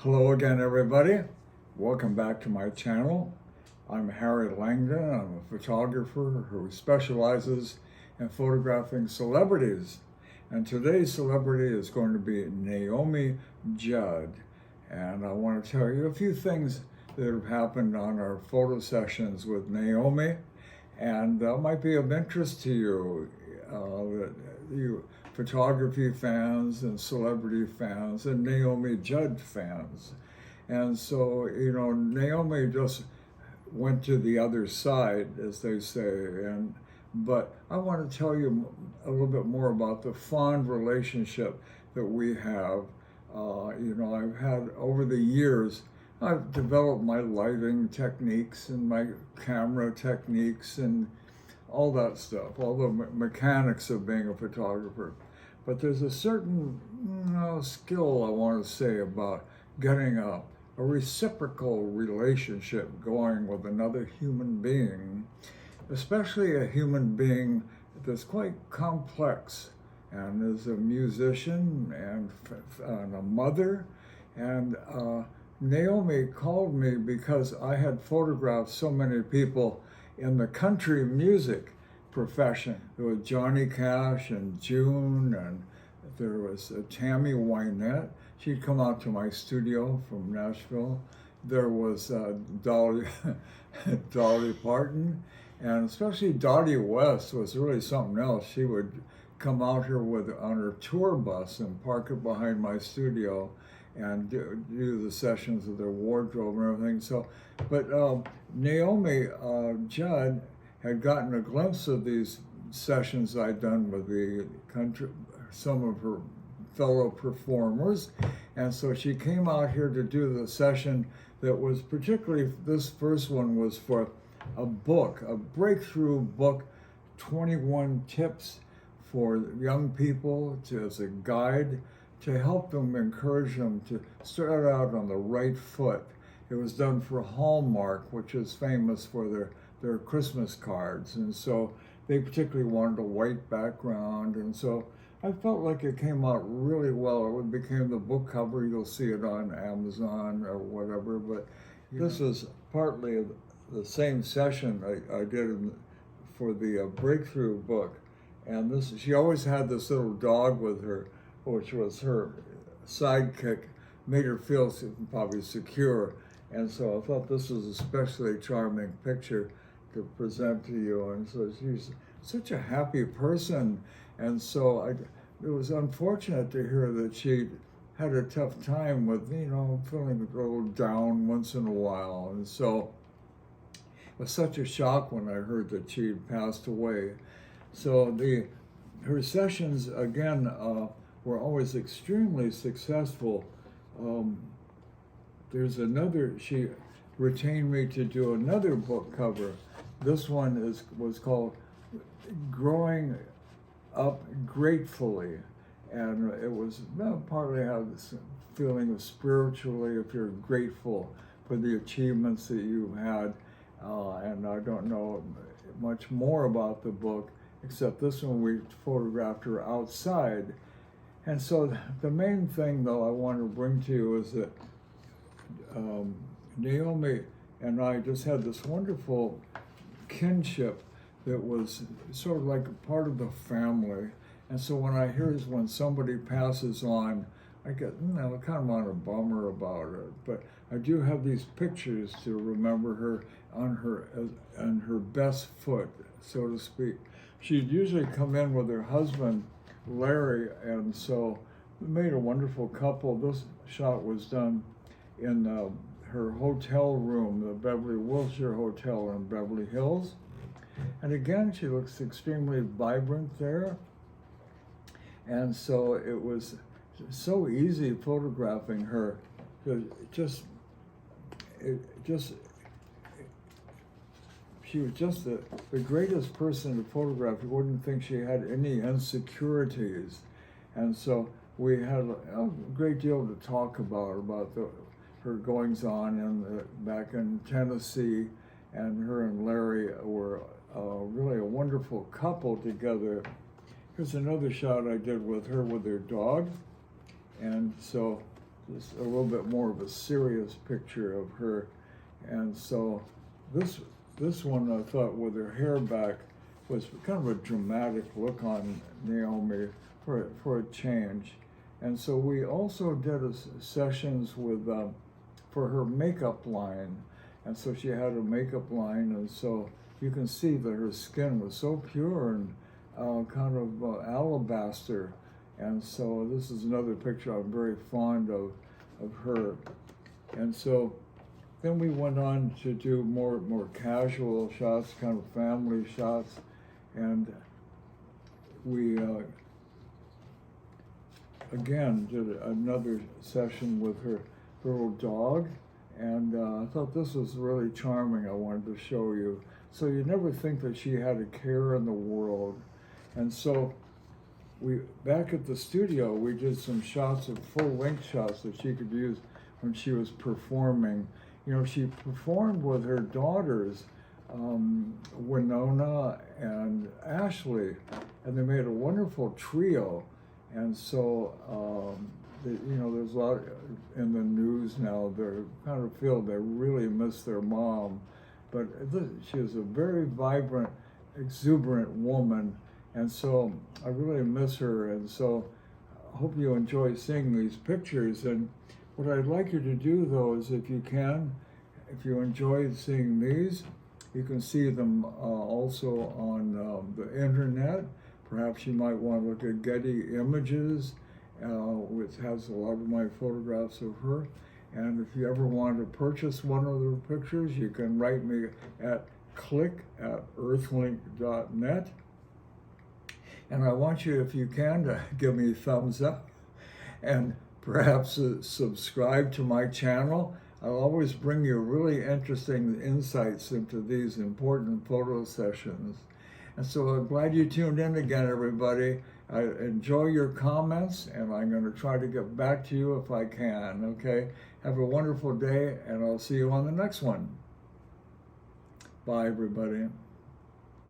Hello again, everybody. Welcome back to my channel. I'm Harry Langdon. I'm a photographer who specializes in photographing celebrities. And today's celebrity is going to be Naomi Judd. And I want to tell you a few things that have happened on our photo sessions with Naomi, and might be of interest to you, you photography fans and celebrity fans and Naomi Judd fans. And so, Naomi just went to the other side, as they say. But I want to tell you a little bit more about the fond relationship that we have. I've had over the years, I've developed my lighting techniques and my camera techniques and all that stuff, all the mechanics of being a photographer. But there's a certain skill I want to say about getting a reciprocal relationship going with another human being, especially a human being that's quite complex and is a musician and a mother. And Naomi called me because I had photographed so many people in the country music profession. There was Johnny Cash and June, and there was Tammy Wynette. She'd come out to my studio from Nashville. There was Dolly Parton, and especially Dottie West was really something else. She would come out here on her tour bus and park it behind my studio and do the sessions with their wardrobe and everything. So, but Naomi Judd had gotten a glimpse of these sessions I'd done with some of her fellow performers, and so she came out here to do the session that was particularly, this first one was for a book, a breakthrough book, 21 tips for young people as a guide to help them, encourage them to start out on the right foot. It was done for Hallmark, which is famous for their Christmas cards. And so they particularly wanted a white background. And so I felt like it came out really well. It became the book cover. You'll see it on Amazon or whatever. But this is partly the same session I did for the breakthrough book. And she always had this little dog with her, which was her sidekick, made her feel probably secure. And so I thought this was a especially charming picture to present to you. And so she's such a happy person. And so it was unfortunate to hear that she had a tough time with, feeling a little down once in a while. And so it was such a shock when I heard that she had passed away. So her sessions, again, were always extremely successful. She retained me to do another book cover. This one was called Growing Up Gratefully. And it was partly had this feeling of spiritually, if you're grateful for the achievements that you had. And I don't know much more about the book, except this one we photographed her outside. And so the main thing, though, I want to bring to you is that Naomi and I just had this wonderful kinship that was sort of like a part of the family. And so when somebody passes on, I get, kind of on a bummer about it. But I do have these pictures to remember her on her best foot, so to speak. She'd usually come in with her husband, Larry, and so we made a wonderful couple. This shot was done in her hotel room, the Beverly Wilshire Hotel in Beverly Hills. And again, she looks extremely vibrant there. And so it was so easy photographing her. She was just the greatest person to photograph. You wouldn't think she had any insecurities. And so we had a great deal to talk about her goings on back in Tennessee. And her and Larry were really a wonderful couple together. Here's another shot I did with her dog. And so just a little bit more of a serious picture of her. And so this one I thought with her hair back was kind of a dramatic look on Naomi for a change. And so we also did sessions with for her makeup line. And so she had a makeup line, and so you can see that her skin was so pure and kind of alabaster. And so this is another picture I'm very fond of her. And so then we went on to do more casual shots, kind of family shots, and we again did another session with her little dog, and I thought this was really charming. I wanted to show you. So you never think that she had a care in the world. And so back at the studio, we did some shots of full-length shots that she could use when she was performing. You know, she performed with her daughters, Winona and Ashley, and they made a wonderful trio. And so, you know, there's a lot in the news now. They kind of feel they really miss their mom. But she was a very vibrant, exuberant woman. And so I really miss her. And so I hope you enjoy seeing these pictures. And what I'd like you to do, though, is if you can, if you enjoyed seeing these, you can see them also on the internet. Perhaps you might want to look at Getty Images, which has a lot of my photographs of her. And if you ever want to purchase one of the pictures, you can write me at click@earthlink.net. And I want you, if you can, to give me a thumbs up and perhaps subscribe to my channel. I'll always bring you really interesting insights into these important photo sessions. And so I'm glad you tuned in again, everybody. I enjoy your comments, and I'm going to try to get back to you if I can, okay? Have a wonderful day, and I'll see you on the next one. Bye, everybody.